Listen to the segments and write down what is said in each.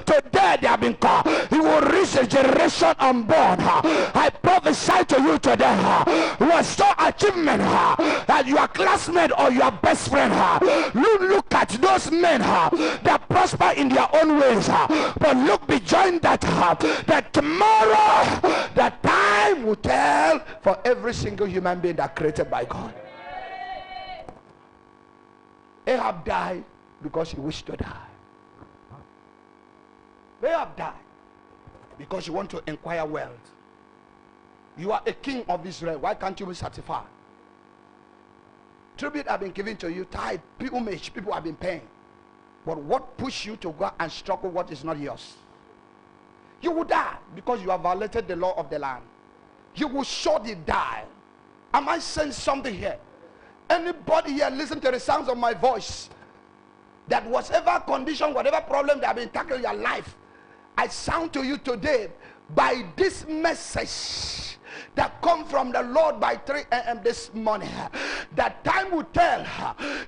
Today they have been called. He will reach a generation unborn. I prophesy to you today. Was your achievement that your classmate or your best friend? Look at those men that prosper in their own ways. But look beyond that. That tomorrow the time will tell for every single human being that created by God. Ahab died because he wished to die. Ahab died because you want to acquire wealth. You are a king of Israel. Why can't you be satisfied? Tribute have been given to you. Tithe, pilgrimage, people have been paying. But what pushed you to go and struggle what is not yours? You will die because you have violated the law of the land. You will surely die. Am I saying something here? Anybody here listen to the sounds of my voice, that whatever condition, whatever problem that have been tackling your life, I sound to you today by this message that come from the Lord by 3 a.m. this morning. That time will tell.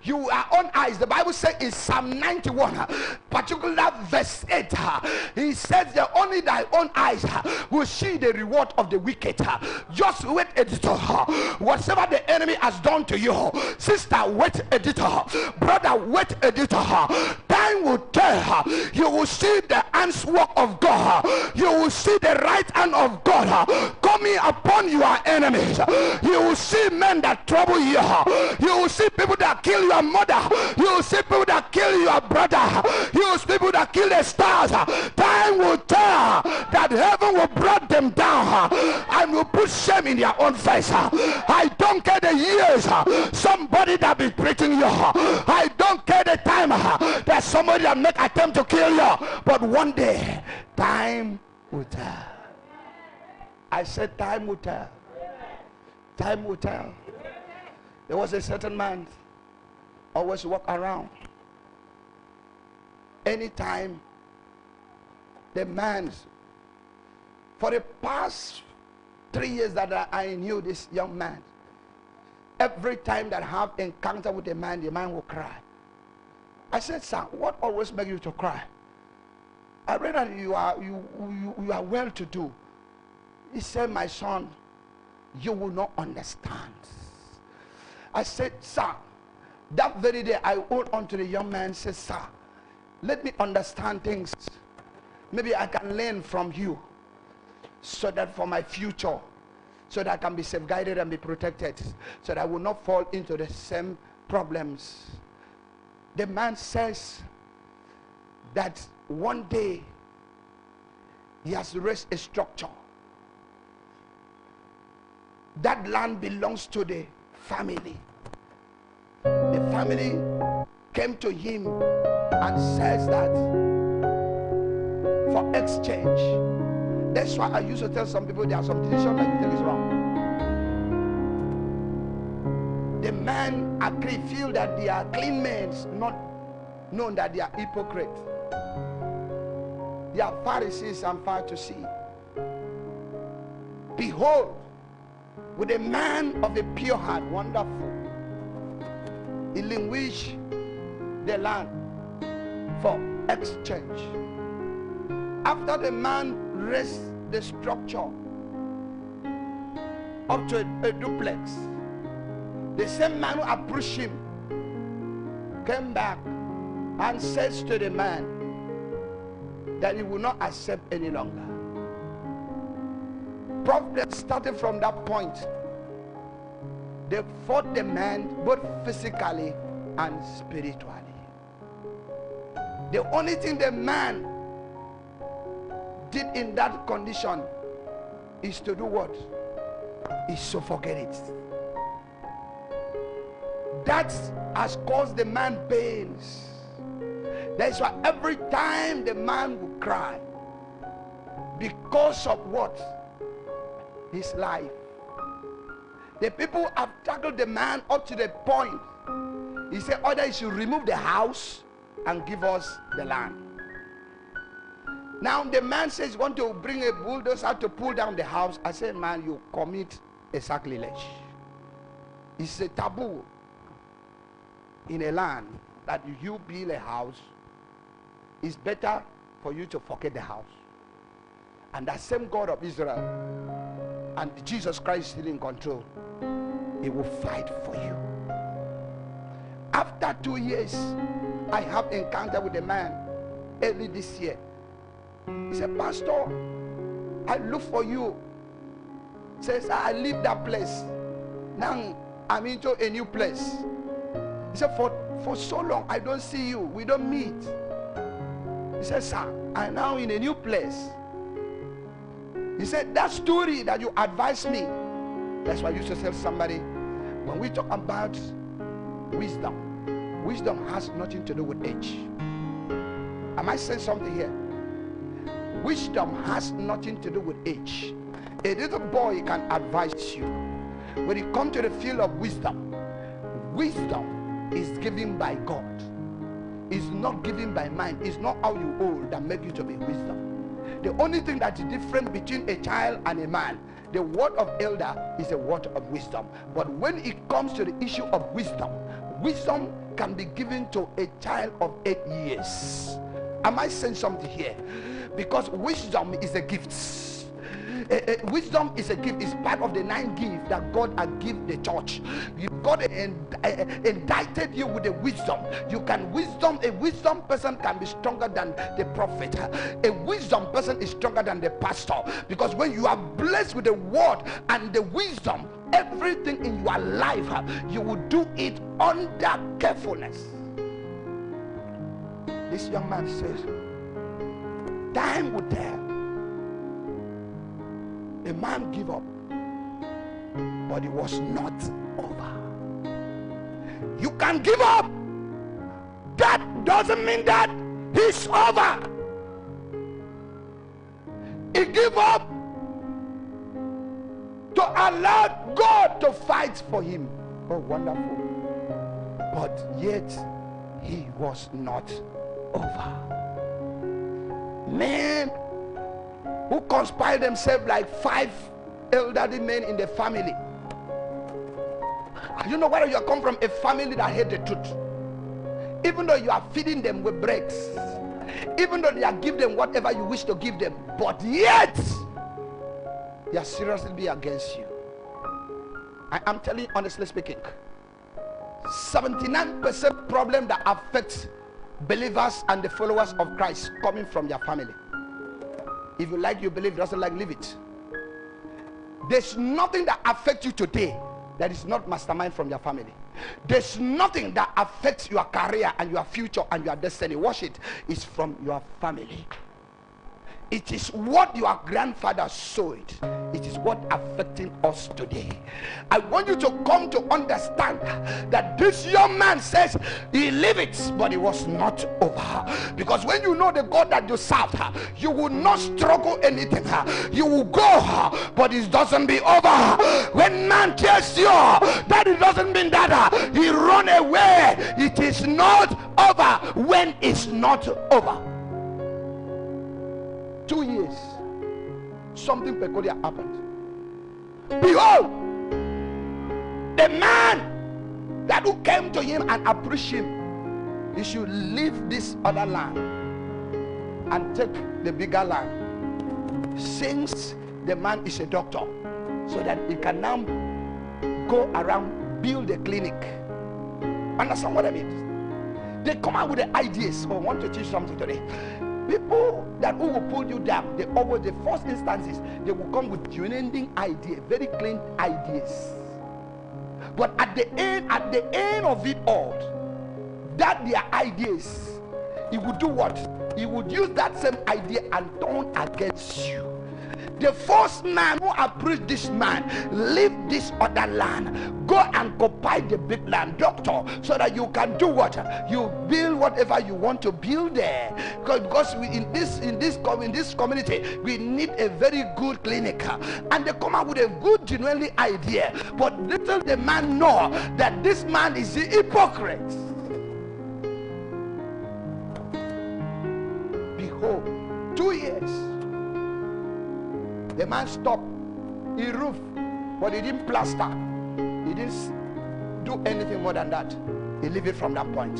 You are on eyes. The Bible says in Psalm 91, particularly verse 8, he says that only thy own eyes will see the reward of the wicked. Just wait, editor. Whatever the enemy has done to you, sister, wait, editor. Brother, wait, editor. Time will tell. You will see the handswork of God. You will see the right hand of God coming upon your enemies. You will see men that trouble you. You will see people that kill your mother. You will see people that kill your brother. You will see people that kill the stars. Time will tell that heaven will bring them down and will put shame in their own face. I don't care the years somebody that been preaching you. I don't care the time that somebody that make attempt to kill you. But one day, time will tell. I said time will tell. Time will tell. There was a certain man always walk around. Anytime the man, for the past 3 years that I knew this young man, every time that I have encounter with the man will cry. I said, "Sir, what always makes you to cry?" I read that you are well to do. He said, "My son, you will not understand." I said, "Sir," that very day I hold on to the young man and said, "Sir, let me understand things. Maybe I can learn from you so that for my future, so that I can be safeguarded and be protected, so that I will not fall into the same problems." The man says that one day he has raised a structure. That land belongs to the family. The family came to him and says that for exchange. That's why I used to tell some people there are some decisions that you think is wrong. The man agree, feel that they are clean men, not known that they are hypocrites. They are Pharisees and Sadducees. Behold, with a man of a pure heart, wonderful, he relinquished the land for exchange. After the man raised the structure up to a duplex, the same man who approached him came back and says to the man that he will not accept any longer. Problem started from that point. They fought the man both physically and spiritually. The only thing the man did in that condition is to do what? Is to forget it. That has caused the man pains. That's why every time the man will cry, because of what? His life. The people have tackled the man up to the point. He said either he should remove the house and give us the land. Now the man says he want to bring a bulldozer to pull down the house. I said, man, you commit a sacrilege. It's a taboo in a land that you build a house. It's better for you to forget the house. And that same God of Israel and Jesus Christ is still in control. He will fight for you. After 2 years, I have encounter with a man early this year. He said, Pastor, I look for you. Says, I leave that place. Now I'm into a new place. He said, for so long I don't see you. We don't meet. He said, sir, I'm now in a new place. He said, that story that you advised me. That's why I used to tell somebody, when we talk about wisdom, wisdom has nothing to do with age. Am I saying something here? Wisdom has nothing to do with age. A little boy can advise you. When you come to the field of wisdom, wisdom is given by God. It's not given by mind. It's not how you old that make you to be wisdom. The only thing that is different between a child and a man, the word of elder is a word of wisdom. But when it comes to the issue of wisdom, wisdom can be given to a child of 8 years. Am I saying something here? Because wisdom is a gift. Wisdom is a gift. It's part of the 9 gifts that God has given the church. God indicted you with a wisdom. You can wisdom. A wisdom person can be stronger than the prophet. A wisdom person is stronger than the pastor. Because when you are blessed with the word and the wisdom, everything in your life, you will do it under carefulness. This young man says, time will tell. A man gave up, but it was not over. You can give up. That doesn't mean that it's over. He gave up to allow God to fight for him. Oh, wonderful. But yet he was not over. Men who conspired themselves like 5 elderly men in the family. I don't know whether you come from a family that hate the truth. Even though you are feeding them with breaks, even though they are giving them whatever you wish to give them, but yet they are seriously be against you. I am telling you, honestly speaking, 79% problem that affects believers and the followers of Christ coming from their family. If you like, you believe. Doesn't like, leave it. There's nothing that affects you today that is not mastermind from your family. There's nothing that affects your career and your future and your destiny. Watch it. It's from your family. It is what your grandfather sowed. It is what affecting us today. I want you to come to understand that this young man says he lived it, but it was not over. Because when you know the God that you serve, you will not struggle anything. You will go, but it doesn't be over. When man tells you that, it doesn't mean that he run away. It is not over when it's not over. 2 years, something peculiar happened. Behold, the man that who came to him and approached him, he should leave this other land and take the bigger land, since the man is a doctor, so that he can now go around, build a clinic. Understand what I mean? They come out with the ideas. Oh, I want to teach something today. People that who will pull you down, they always, the first instances, they will come with unending idea, very clean ideas. But at the end of it all, that their ideas, he would do what? He would use that same idea and turn against you. The first man who approached this man, leave this other land, go and occupy the big land, doctor, so that you can do what? You build whatever you want to build there. Because we, in this community, we need a very good clinic. And they come up with a good, genuinely idea. But little the man know that this man is a hypocrite. Behold, 2 years. The man stopped. He roofed, but he didn't plaster. He didn't do anything more than that. He left it from that point.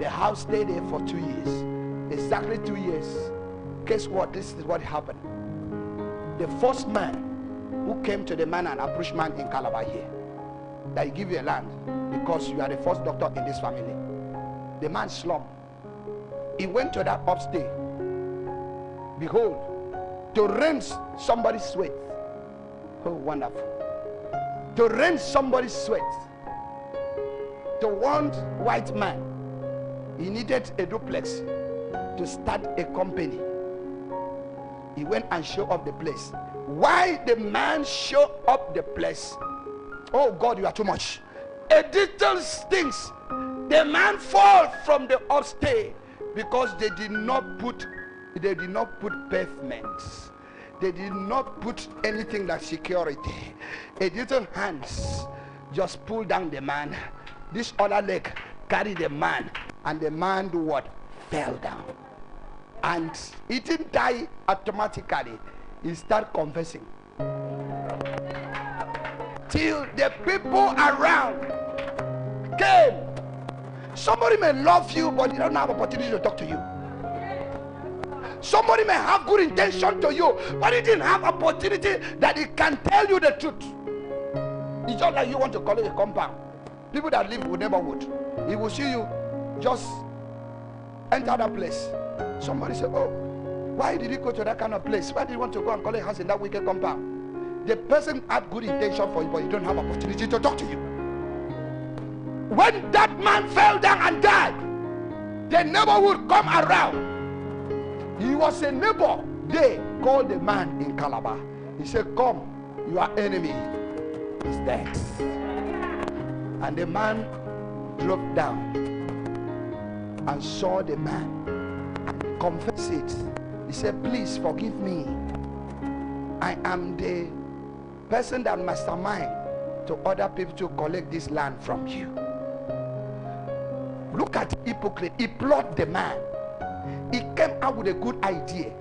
The house stayed there for 2 years. Exactly 2 years. guess what? This is what happened. The first man who came to the man and approached man in Calabar here, that he give you a land because you are the first doctor in this family. The man slumped. He went to that upstairs. Behold, to rinse somebody's sweat. Oh, wonderful. To rinse somebody's sweat. To one white man, he needed a duplex to start a company. He went and showed up the place. Why the man showed up the place? Oh God, you are too much. A little stinks. The man fall from the upstairs because they did not put pavements. They did not put anything like security. A little hands just pull down the man. This other leg carry the man, and the man do what? Fell down. And he didn't die automatically. He started confessing. Till the people around came. Somebody may love you, but you don't have opportunity to talk to you. Somebody may have good intention to you, but he didn't have opportunity that he can tell you the truth. It's just like you want to call it a compound. People that live with neighborhood, he will see you just enter that place. Somebody say, oh, why did you go to that kind of place? Why did you want to go and call a house in that wicked compound? The person had good intention for you, but you don't have opportunity to talk to you. When that man fell down and died, the neighborhood come around. He was a neighbor. They called the man in Calabar. He said, come, your enemy is dead. And the man drove down and saw the man and confessed it. He said, please forgive me. I am the person that mastermind to other people to collect this land from you. Look at the hypocrite. He plotted the man. He came out with a good idea.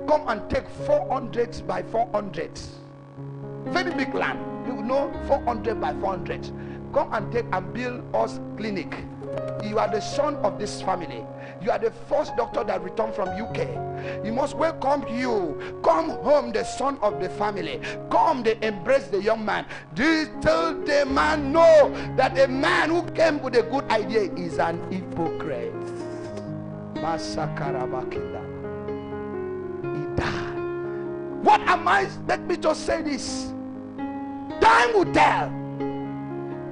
Come and take 400 by 400. Very big land. You know, 400 by 400. Come and take and build us clinic. You are the son of this family. You are the first doctor that returned from UK. He must welcome you. Come home, the son of the family. Come, they embrace the young man. They tell the man know that a man who came with a good idea is an hypocrite. Masakarabakida. He died. What am I? Let me just say this. Time will tell.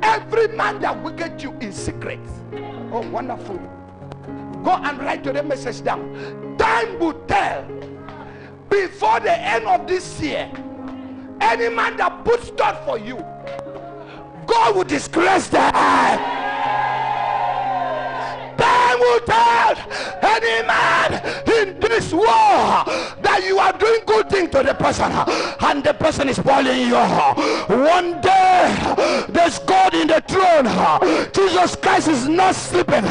Every man that wicked you in secret. Oh, wonderful. Go and write to the message down. Time will tell. Before the end of this year, any man that puts thought for you, God will disgrace them. Time will tell any man in this war that you are doing good thing to the person and the person is spoiling you. One day there's God in the throne. Jesus Christ is not sleeping.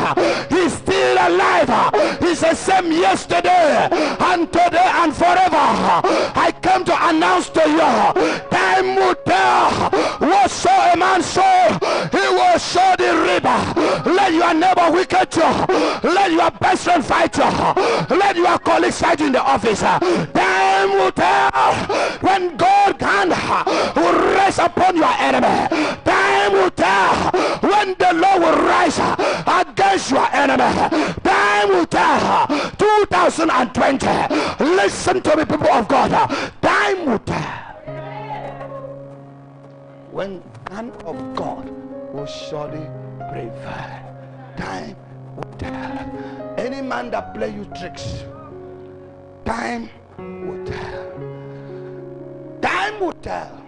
He's still alive. He's the same yesterday and today and forever. I came to announce to you, time will tell. What saw a man sow, he will sow the river. Let your neighbor wicked you. Let your best friend fight you. Let your colleagues fight you in the office. Time will tell when God can will rest upon your enemy. Time will tell when the Lord will rise against your enemy. Time will tell. 2020. Listen to me, people of God. Time will tell when the hand of God will surely prevail. Time will tell. Any man that play you tricks, time will tell. Time will tell.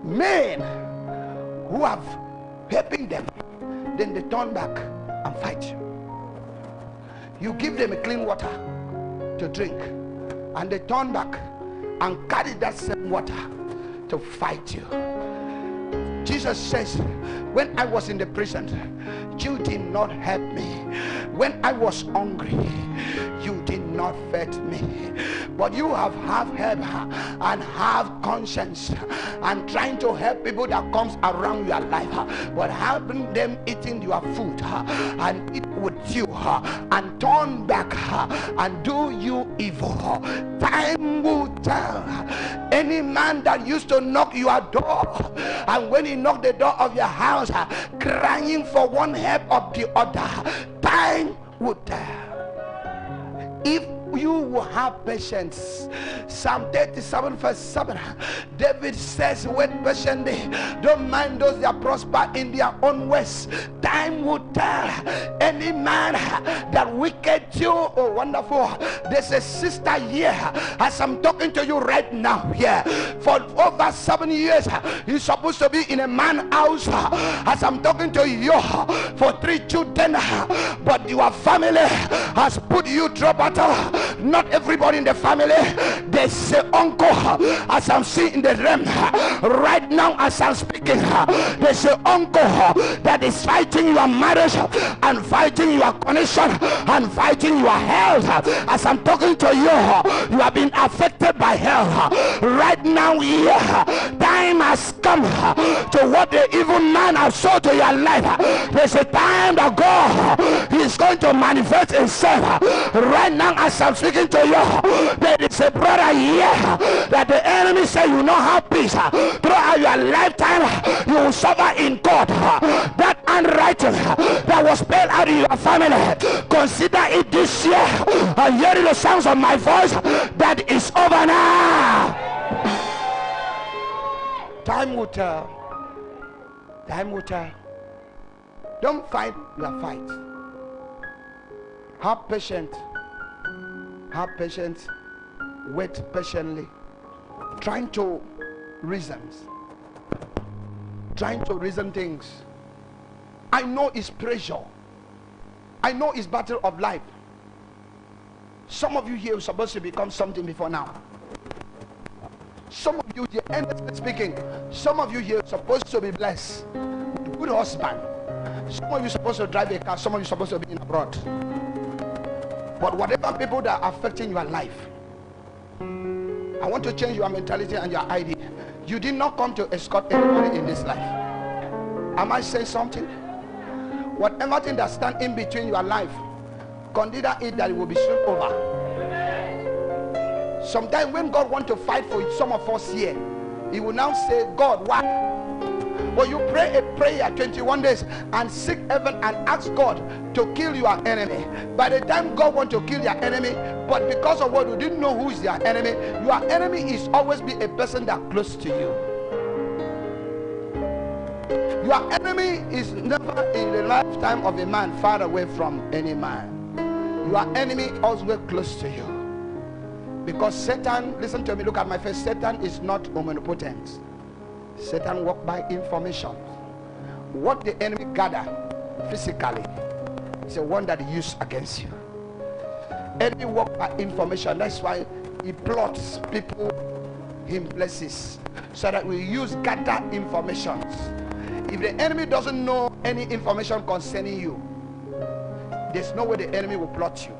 Men who have helping them, then they turn back and fight you. You give them a clean water to drink, and they turn back and carry that same water to fight you. Jesus says, when I was in the prison, you did not help me. When I was hungry, you did not feed me. But you have half help and half conscience and trying to help people that comes around your life, but helping them eating your food and eat with you and turn back and do you evil. Time will tell. Any man that used to knock your door, and when he knocked the door of your house, crying for one help of the other, time will tell. If you will have patience. Psalm 37 verse 7, David says, wait patiently, don't mind those that prosper in their own ways. Time will tell. Any man that wicked you, oh wonderful, there's a sister here as I'm talking to you right now here, for over 7 years you're supposed to be in a man house as I'm talking to you, for 3 children, but your family has put you through battle. Not everybody in the family, they say uncle, as I'm seeing in the realm right now as I'm speaking, they say uncle that is fighting your marriage and fighting your connection and fighting your health. As I'm talking to you, you have been affected by health right now. Here time has come to what the evil man has sold to your life. There's a time that God is going to manifest himself right now as I'm speaking to you. There is a brother here that the enemy say you not have peace throughout your lifetime. You will suffer in court. That handwriting that was spelled out in your family, consider it this year. And hearing the sounds of my voice, that is over now. Time will tell. Time will tell. Don't fight your fight. Have patience. Have patience. Wait patiently. Trying to reason things. I know it's pressure. I know it's battle of life. Some of you here are supposed to become something before now. Some of you here, endlessly speaking, some of you here are supposed to be blessed with a good husband. Some of you are supposed to drive a car. Some of you are supposed to be in abroad. But whatever people that are affecting your life, I want to change your mentality and your idea. You did not come to escort anybody in this life. Am I saying something? Whatever thing that stand in between your life, consider it that it will be soon over. Sometimes when God wants to fight for some of us here, he will now say, God, why? But you pray a prayer 21 days and seek heaven and ask God to kill your enemy. By the time God wants to kill your enemy, but because of what you didn't know who is your enemy is always be a person that close to you. Your enemy is never in the lifetime of a man far away from any man. Your enemy always close to you. Because Satan, listen to me, look at my face, Satan is not omnipotent. Satan works by information. What the enemy gather physically is the one that he uses against you. Enemy works by information. That's why he plots people in places so that we use gather information. If the enemy doesn't know any information concerning you, there's no way the enemy will plot you.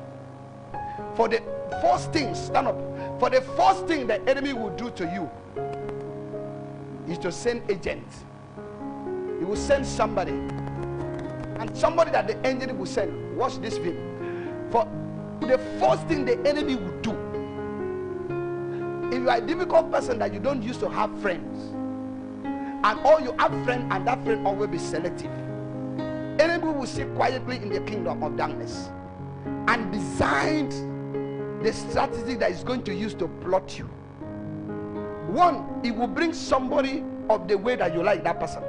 For the first thing, stand up. For the first thing the enemy will do to you is to send agents. He will send somebody, and somebody that the enemy will send. Watch this film. For the first thing the enemy will do, if you are a difficult person that you don't used to have friends, and all you have friends and that friend always be selective, enemy will sit quietly in the kingdom of darkness and design the strategy that is going to use to plot you. One, it will bring somebody of the way that you like that person,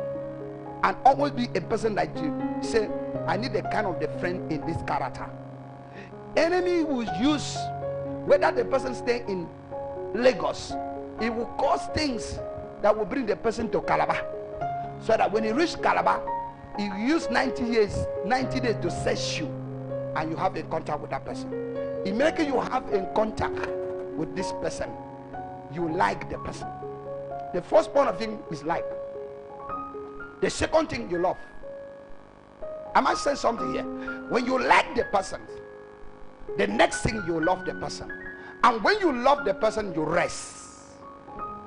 and always be a person that you say, I need a kind of the friend in this character. Enemy will use, whether the person stay in Lagos, it will cause things that will bring the person to Calabar, so that when he reach Calabar, he will use 90 days to search you, and you have a contact with that person. Immediately you have a contact with this person, you like the person. The first point of thing is like. The second thing, you love. Am I saying something here? When you like the person, the next thing, you love the person. And when you love the person, you rest.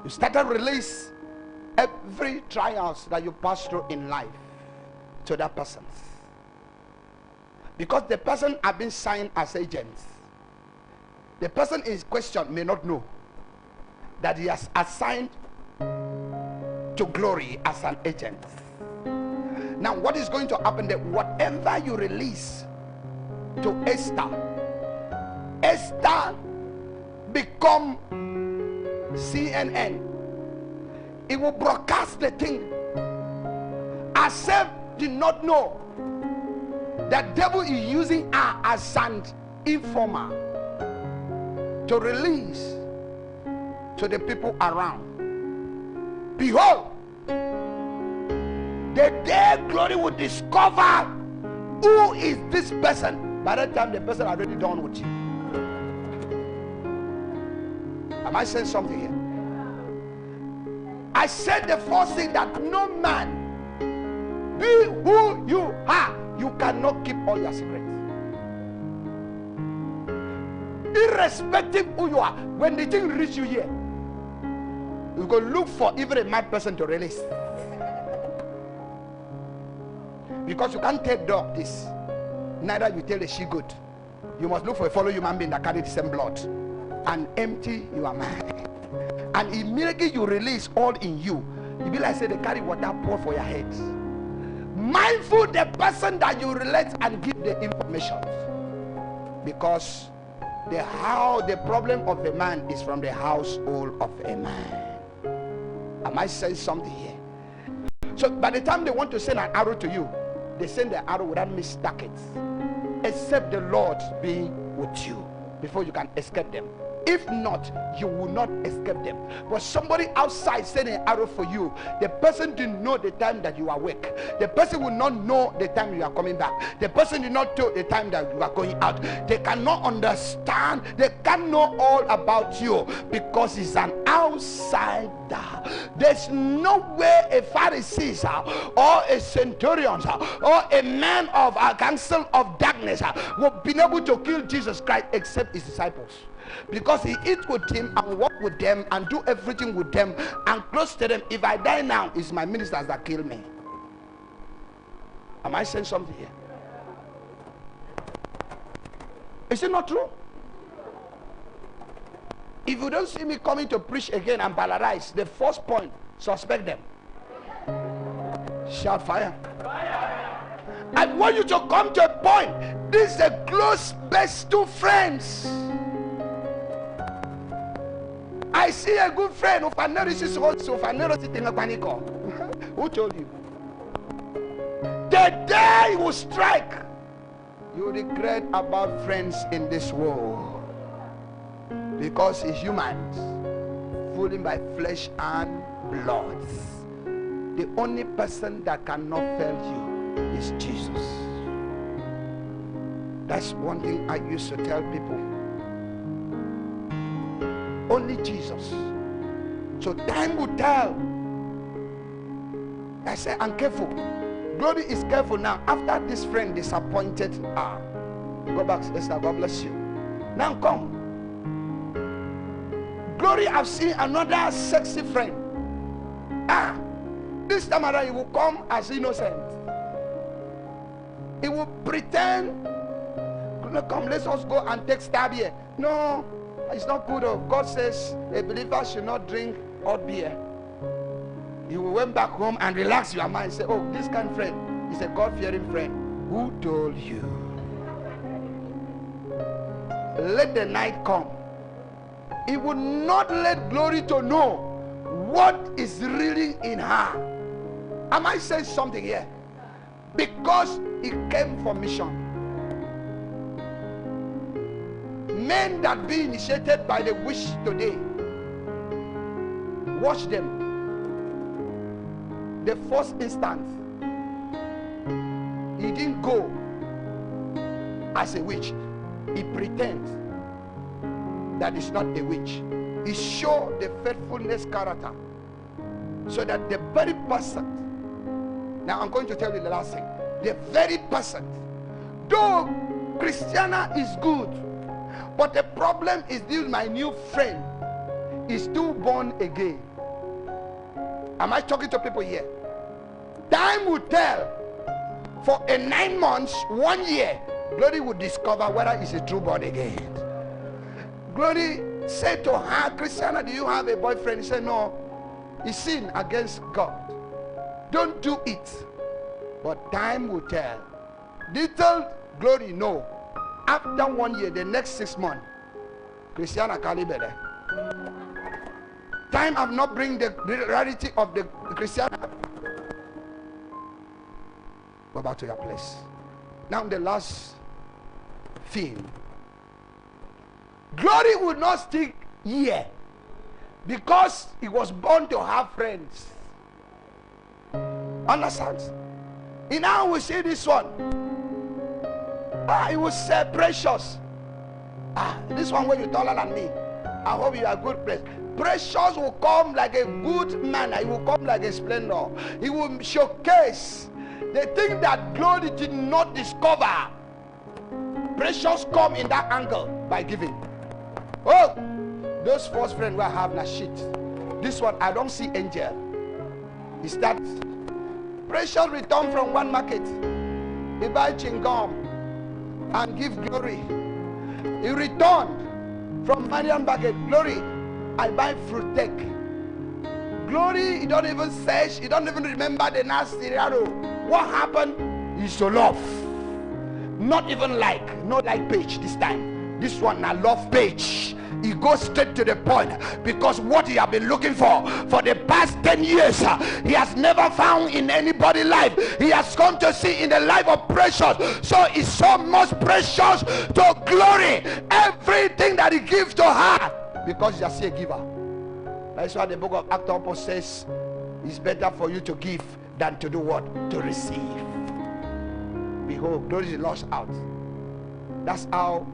You start to release every trials that you pass through in life to that person. Because the person have been signed as agents. The person in question may not know that he has assigned to glory as an agent. Now what is going to happen that whatever you release to Esther become CNN. It will broadcast the thing. Asaph did not know that devil is using her as an informer to release to the people around. Behold, the day glory will discover who is this person. By that time the person already done with you. Am I saying something here? I said the first thing, that no man, be who you are, you cannot keep all your secrets. Irrespective who you are, when the thing reach you here, you go look for even a mad person to release. Because you can't tell dog this, neither you tell a she goat. You must look for a fellow human being that carry the same blood and empty your mind. And immediately you release all in you. You be like say they carry water pour for your head. Mindful the person that you relate and give the information. Because the problem of a man is from the household of a man. Am I saying something here? So by the time they want to send an arrow to you, they send the arrow without miss targets. Except the Lord be with you before you can escape them. If not, you will not escape them. But somebody outside sending an arrow for you, the person didn't know the time that you are awake. The person will not know the time you are coming back. The person did not know the time that you are going out. They cannot understand. They can't know all about you because he's an outsider. There's no way a Pharisee or a centurion or a man of a council of darkness will be able to kill Jesus Christ except his disciples. Because he eats with him and walk with them and do everything with them and close to them. If I die now, it's my ministers that kill me. Am I saying something here? Is it not true? If you don't see me coming to preach again and polarize, the first point, suspect them. Shout fire. I want you to come to a point. This is a close best two friends. I see a good friend who told you? The day he will strike, you regret about friends in this world. Because he's humans, fooling by flesh and blood. The only person that cannot fail you is Jesus. That's one thing I used to tell people. Only Jesus. So time will tell. I say, I'm careful. Glory is careful now. After this friend disappointed her, go back, Esther. God bless you. Now come. Glory, I've seen another sexy friend. This time around he will come as innocent. He will pretend. Come, let's us go and take stab here. No. It's not good. God says a believer should not drink hot beer. You went back home and relax your mind. Say, oh, this kind of friend is a God-fearing friend. Who told you? Let the night come. He would not let glory to know what is really in her. Am I saying something here? Because it came for mission. Men that be initiated by the wish today, watch them. The first instance, he didn't go as a witch. He pretends that he's not a witch. He showed the faithfulness character, so that the very person, now I'm going to tell you the last thing, the very person, though Christiana is good, but the problem is this, my new friend is still born again. Am I talking to people here? Time will tell. For a 9 months, 1 year, Glory will discover whether it's a true born again. Glory said to her, Christiana, do you have a boyfriend? He said, no. He sinned against God. Don't do it. But time will tell. Little Glory know. After 1 year, the next 6 months, Christiana Kalibele. Time have not bring the reality of the Christiana. Go back to your place. Now the last thing. Glory will not stick here because he was born to have friends. Understand? And now we see this one. It was precious. This one where you taller than me. I hope you are good place. Precious will come like a good man. He will come like a splendor. He will showcase the thing that Glory did not discover. Precious come in that angle by giving. Oh, those first friends will have na shit. This one I don't see angel. Is that Precious return from one market? He buy chewing gum and give Glory. He returned from Marian market. Glory, I buy fruit tech. Glory, he don't even search. He don't even remember the nasty arrow. What happened is to love. Not even like, not like page this time. This one I love page. He goes straight to the point because what he has been looking for the past 10 years, he has never found in anybody's life. He has come to see in the life of Precious. So it's so much precious to Glory. Everything that he gives to her because he is a giver. That's why the book of Acts says it's better for you to give than to do what? To receive. Behold, Glory is lost out. That's how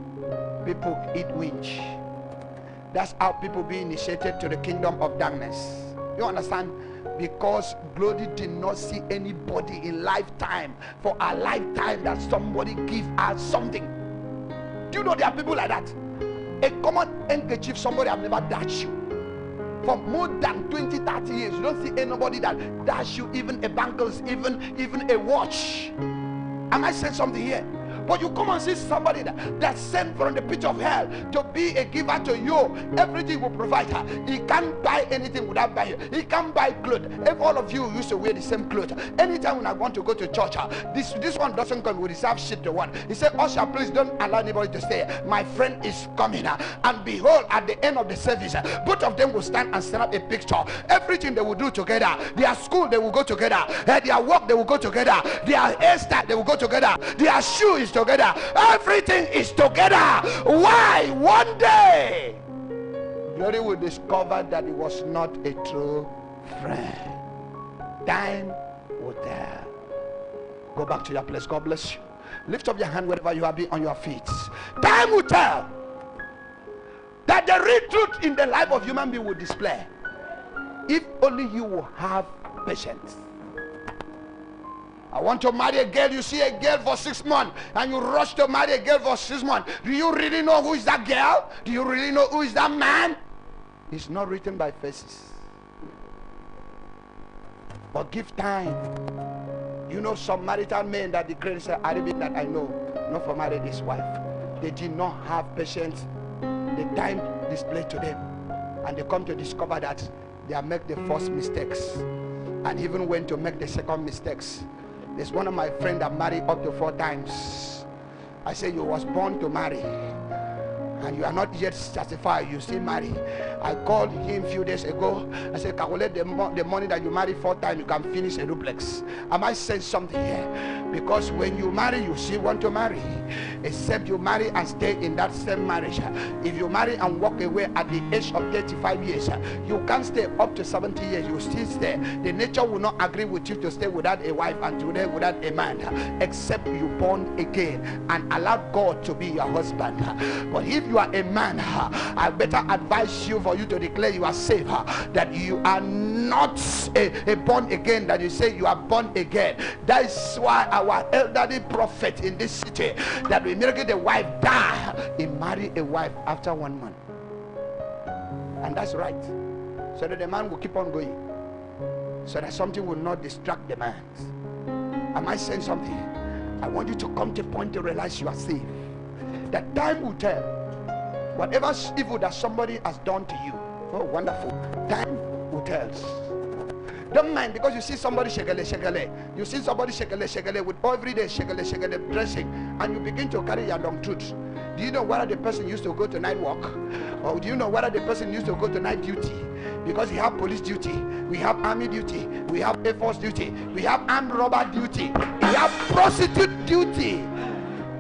people eat winch. That's how people be initiated to the kingdom of darkness. You understand? Because Glory did not see anybody in lifetime for a lifetime that somebody give her something. Do you know there are people like that? A common handkerchief somebody have never dashed you. For more than 20, 30 years, you don't see anybody that dash you even a bangles, even a watch. Am I saying something here? But you come and see somebody that's sent from the pit of hell to be a giver to you. Everything will provide her. He can't buy anything without buying. He can't buy clothes. If all of you used to wear the same clothes, anytime when I want to go to church, this one doesn't come with reserve shit to one. He said, Usher, please don't allow anybody to stay. My friend is coming. And behold, at the end of the service, both of them will stand and set up a picture. Everything they will do together. Their school, they will go together. Their work, they will go together. Their hairstyle, they will go together. Their shoe is together. Everything is together. Why? One day Glory will discover that he was not a true friend. Time will tell. Go back to your place. God bless you. Lift up your hand wherever you are, be on your feet. Time will tell that the real truth in the life of human being will display. If only you will have patience. I want to marry a girl. You see a girl for 6 months and you rush to marry a girl for 6 months. Do you really know who is that girl? Do you really know who is that man? It's not written by faces. But give time. You know some marital men that declare, say, Arabic that I know, not for marry this wife. They did not have patience. The time displayed to them. And they come to discover that they have made the first mistakes. And even went to make the second mistakes. There's one of my friends that married up to 4 times. I say, you was born to marry. And you are not yet satisfied, you still marry. I called him a few days ago. I said, calculate the money that you marry 4 times, you can finish a duplex. Am I saying something here? Because when you marry, you still want to marry. Except you marry and stay in that same marriage. If you marry and walk away at the age of 35 years, you can't stay up to 70 years, you still stay. The nature will not agree with you to stay without a wife and today without a man. Except you born again and allow God to be your husband. But if you are a man, I better advise you for you to declare you are saved, that you are not a born again, that you say you are born again. That is why our elderly prophet in this city, that when the wife die, he marry a wife after 1 month. And that's right, so that the man will keep on going, so that something will not distract the man. Am I saying something? I want you to come to a point to realize you are saved. That time will tell. Whatever evil that somebody has done to you, oh wonderful, time will tell. Don't mind, because you see somebody shekele, you see somebody shekele with everyday shekele dressing, and you begin to carry your long truth. Do you know whether the person used to go to night walk? Or do you know whether the person used to go to night duty? Because we have police duty, we have army duty, we have Air Force duty, we have armed robber duty, we have prostitute duty.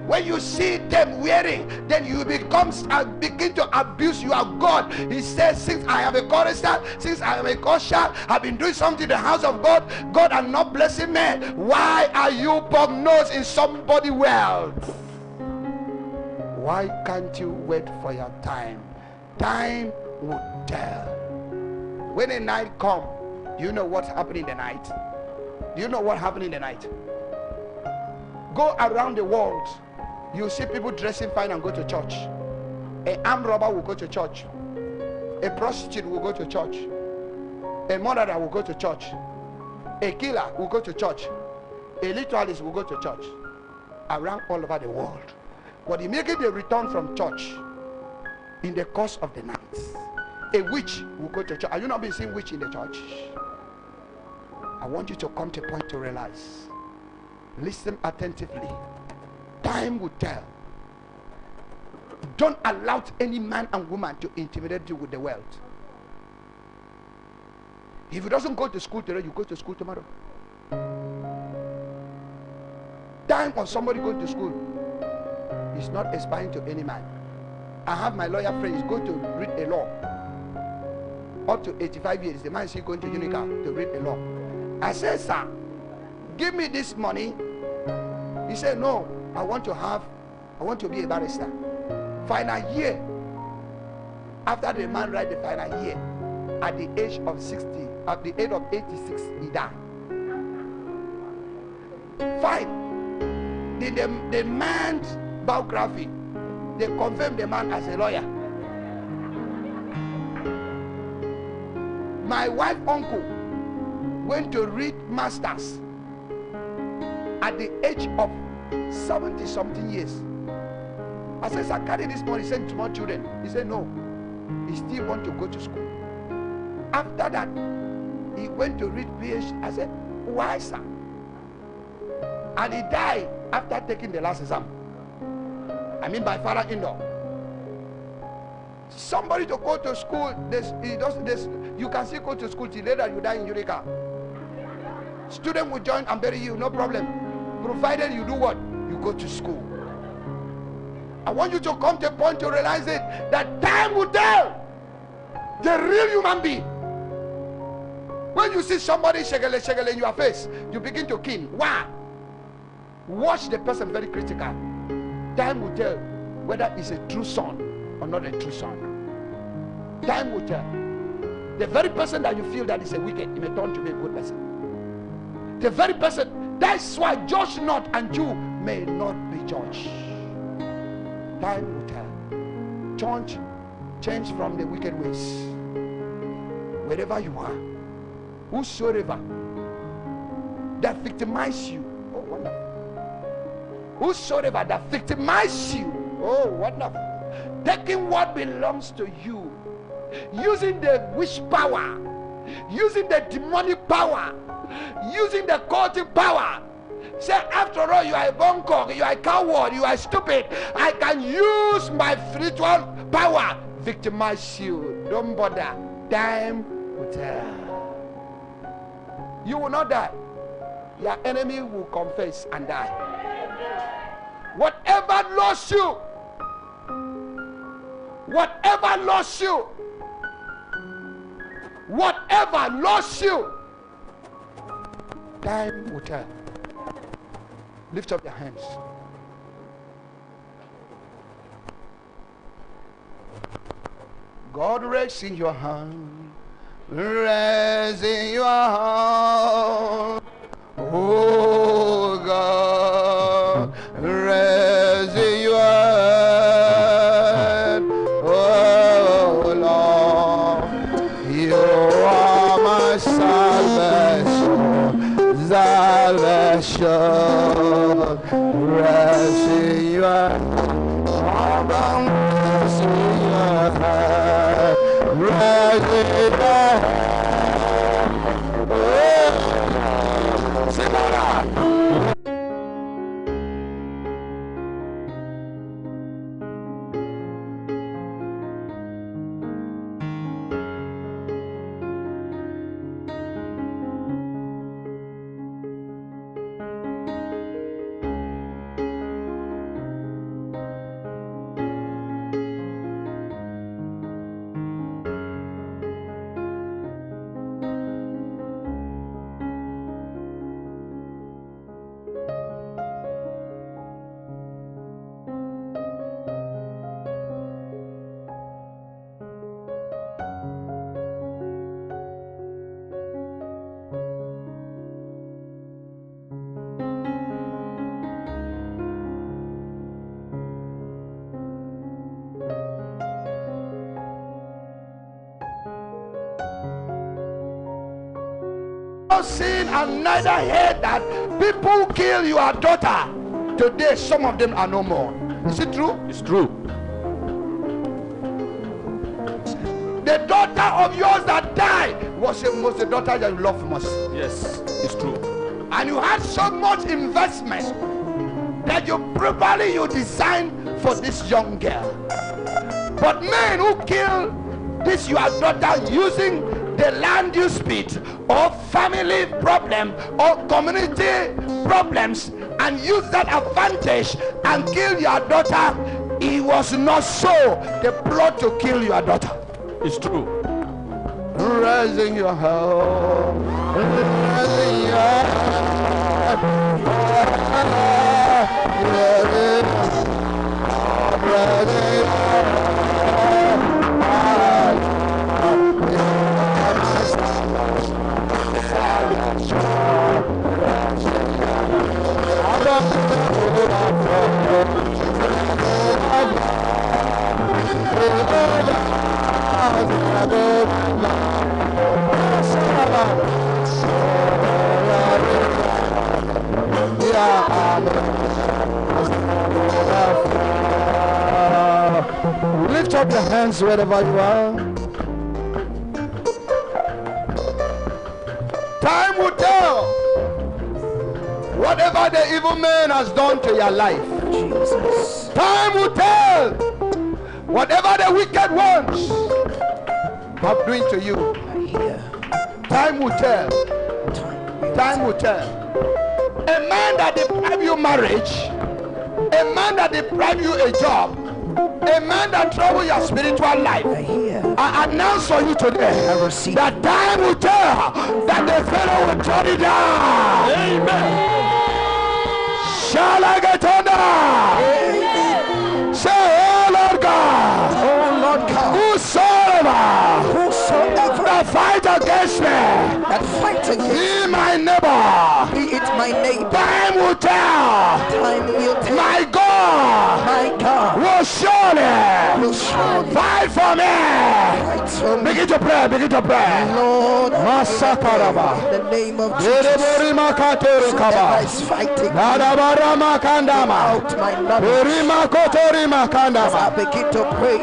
When you see them wearing, then you begin to abuse your God. He says, since I am a chorister, since I am a kosher, I've been doing something in the house of God, God are not blessing me. Why are you bug-nosed in somebody's wealth? Why can't you wait for your time? Time will tell. When a night comes, do you know what's happening in the night? Do you know what happened in the night? Go around the world. You see people dressing fine and go to church. An armed robber will go to church. A prostitute will go to church. A murderer will go to church. A killer will go to church. A ritualist will go to church. Around all over the world. But immediately they return from church in the course of the night. A witch will go to church. Are you not being seen witch in the church? I want you to come to a point to realize. Listen attentively. Time will tell. Don't allow any man and woman to intimidate you with the wealth. If you doesn't go to school today, you go to school tomorrow. Time on somebody going to school is not expiring to any man. I have my lawyer friend, he's going to read a law. Up to 85 years, the man is going to Unica to read a law. I said, sir, give me this money. He said, no, I want to be a barrister. Final year. After the man write the final year, at the age of 60, at the age of 86, he died. Fine. The man's biography, they confirmed the man as a lawyer. My wife's uncle went to read masters at the age of 70 something years. I said, sir, carry this money, send to more children. He said, no, he still want to go to school. After that, he went to read PhD. I said, why, sir? And he died after taking the last exam. I mean, my father-in-law. Somebody to go to school, you can still go to school till later you die in Eureka. Student will join and bury you, no problem. Provided you do what? You go to school. I want you to come to a point to realize it, that time will tell the real human being. When you see somebody shekele in your face, you begin to kin. Why? Watch the person very critical. Time will tell whether it's a true son or not a true son. Time will tell. The very person that you feel that is a wicked, he may turn to be a good person. The very person, that's why judge not and you may not be judged. Time will tell. Change from the wicked ways. Wherever you are, whosoever that victimize you, oh wonderful. Whosoever that victimize you, oh wonderful. Taking what belongs to you, using the witch power, using the demonic power, using the cultic power. Say, after all, you are a buncock, you are a coward, you are stupid. I can use my spiritual power. Victimize you. Don't bother. Time will tell. You will not die. Your enemy will confess and die. Whatever lost you, whatever lost you, whatever lost you, time will tell. Lift up your hands. God, raise in your hand. Raise in your hand. Oh God, raise in your hand. Oh Lord, you are my salvation. Salvation. rest in your hand, rest in your hand, rest in your hand. Say that. Seen and neither heard that people kill your daughter. Today, some of them are no more. Is it true? It's true. The daughter of yours that died was the daughter that you love most. Yes, it's true. And you had so much investment that you designed for this young girl. But men who kill this your daughter using the land use bit or family problem or community problems and use that advantage and kill your daughter, it was not so the plot to kill your daughter. It's true. Raising your heart, raising your heart, raising your lift up your hands wherever you are. Time will tell whatever the evil man has done to your life. Jesus. Time will tell whatever the wicked ones have doing to you. Time will tell. Time will tell. A man that deprive you marriage, a man that deprive you a job, a man that trouble your spiritual life, I announce for you today that time will tell that the fellow will turn it down. Amen. Shall I get under? Say, oh Lord God, Oh Lord God, whosoever that fight against me, be my neighbor, be it my neighbor, time will tell. My God will surely fight for me. Begin to pray, begin to pray. Lord, Masakaraba. in the name of Jesus, whoever is fighting out my life, as I begin to pray,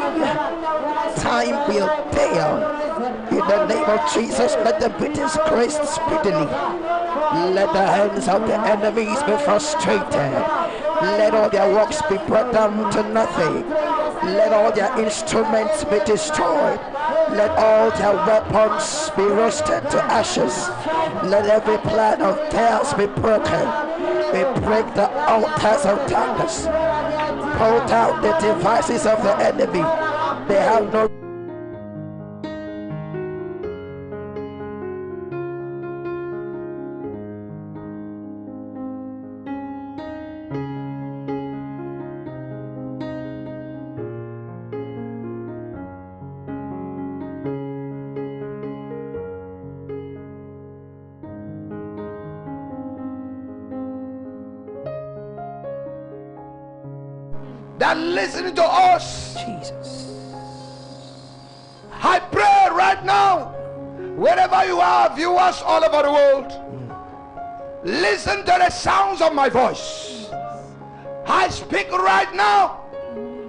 time will tell. In the name of Jesus, let the bitters grace speedily. Let the hands of the enemies be frustrated. Let all their works be brought down to nothing. Let all their instruments be destroyed. Let all their weapons be roasted to ashes. Let every plan of theirs be broken. We break the altars of darkness. Pull down the devices of the enemy. They have no that listening to us. Jesus. I pray right now, wherever you are, viewers all over the world, listen to the sounds of my voice. I speak right now.